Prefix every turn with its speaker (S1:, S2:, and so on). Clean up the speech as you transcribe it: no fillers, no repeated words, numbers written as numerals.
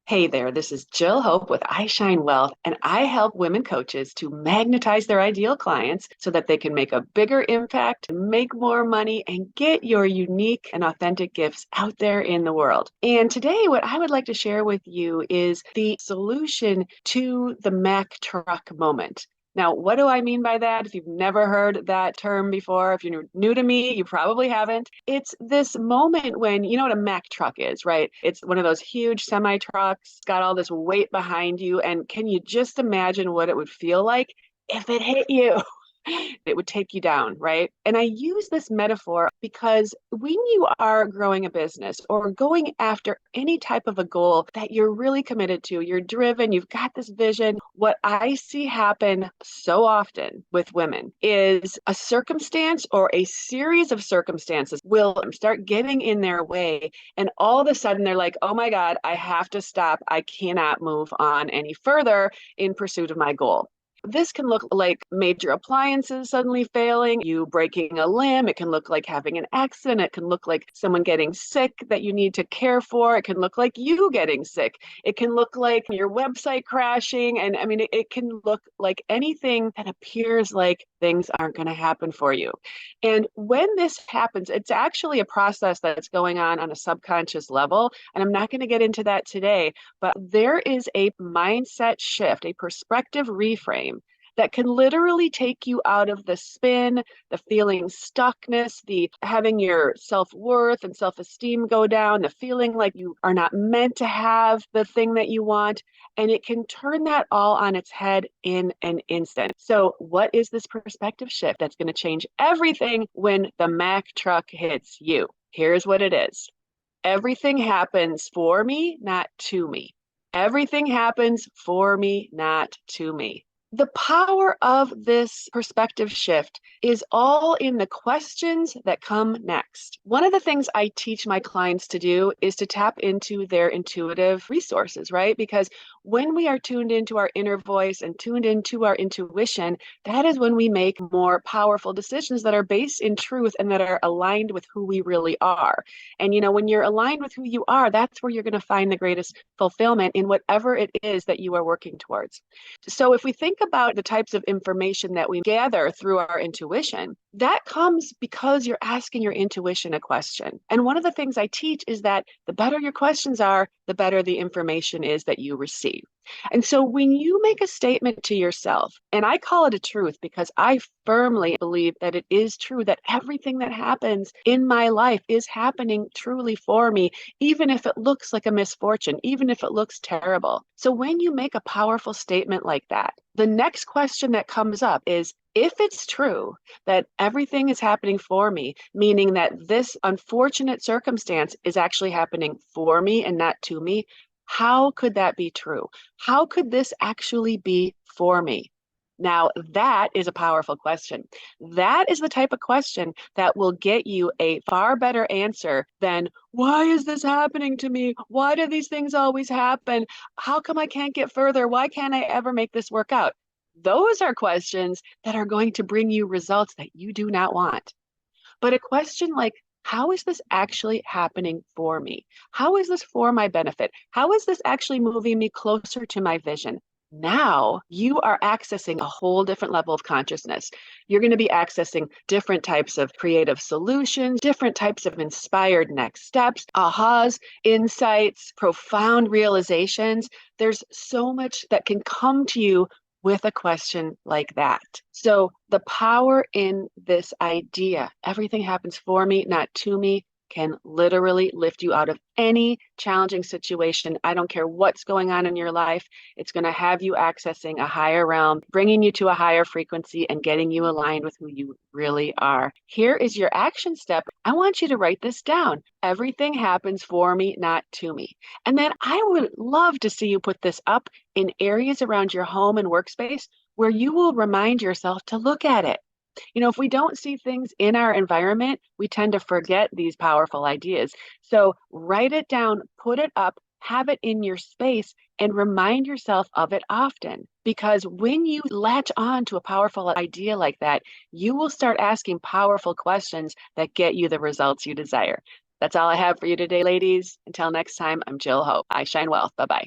S1: Hey there, this is Jill Hope with I Shine Wealth, and I help women coaches to magnetize their ideal clients so that they can make a bigger impact, make more money, and get your unique and authentic gifts out there in the world. And today, what I would like to share with you is the solution to the Mack truck moment. Now, what do I mean by that? If you've never heard that term before, if you're new to me, you probably haven't. It's this moment when, you know what a Mack truck is, right? It's one of those huge semi trucks, got all this weight behind you. And can you just imagine what it would feel like if it hit you? It would take you down, right? And I use this metaphor because when you are growing a business or going after any type of a goal that you're really committed to, you're driven, you've got this vision, what I see happen so often with women is a circumstance or a series of circumstances will start getting in their way. And all of a sudden they're like, oh my God, I have to stop. I cannot move on any further in pursuit of my goal. This can look like major appliances suddenly failing, you breaking a limb. It can look like having an accident. It can look like someone getting sick that you need to care for. It can look like you getting sick. It can look like your website crashing. And I mean, it can look like anything that appears like things aren't going to happen for you. And when this happens, it's actually a process that's going on a subconscious level. And I'm not going to get into that today, but there is a mindset shift, a perspective reframe that can literally take you out of the spin, the feeling stuckness, the having your self-worth and self-esteem go down, the feeling like you are not meant to have the thing that you want. And it can turn that all on its head in an instant. So, what is this perspective shift that's going to change everything when the Mack truck hits you? Here's what it is. Everything happens for me, not to me. Everything happens for me, not to me. The power of this perspective shift is all in the questions that come next. One of the things I teach my clients to do is to tap into their intuitive resources, right? Because when we are tuned into our inner voice and tuned into our intuition, that is when we make more powerful decisions that are based in truth and that are aligned with who we really are. And, you know, when you're aligned with who you are, that's where you're going to find the greatest fulfillment in whatever it is that you are working towards. So if we think about the types of information that we gather through our intuition, that comes because you're asking your intuition a question. And one of the things I teach is that the better your questions are, the better the information is that you receive. And so when you make a statement to yourself, and I call it a truth because I firmly believe that it is true that everything that happens in my life is happening truly for me, even if it looks like a misfortune, even if it looks terrible. So when you make a powerful statement like that, the next question that comes up is, if it's true that everything is happening for me, meaning that this unfortunate circumstance is actually happening for me and not to me, how could that be true? How could this actually be for me? Now, that is a powerful question. That is the type of question that will get you a far better answer than, why is this happening to me? Why do these things always happen? How come I can't get further? Why can't I ever make this work out? Those are questions that are going to bring you results that you do not want. But a question like, how is this actually happening for me? How is this for my benefit? How is this actually moving me closer to my vision? Now you are accessing a whole different level of consciousness. You're going to be accessing different types of creative solutions, different types of inspired next steps, ahas, insights, profound realizations. There's so much that can come to you with a question like that. So the power in this idea, everything happens for me, not to me, can literally lift you out of any challenging situation. I don't care what's going on in your life. It's going to have you accessing a higher realm, bringing you to a higher frequency and getting you aligned with who you really are. Here is your action step. I want you to write this down. Everything happens for me, not to me. And then I would love to see you put this up in areas around your home and workspace where you will remind yourself to look at it. You know, if we don't see things in our environment, we tend to forget these powerful ideas. So write it down, put it up, have it in your space, and remind yourself of it often. Because when you latch on to a powerful idea like that, you will start asking powerful questions that get you the results you desire. That's all I have for you today, ladies. Until next time, I'm Jill Hope. I Shine Wealth. Bye bye.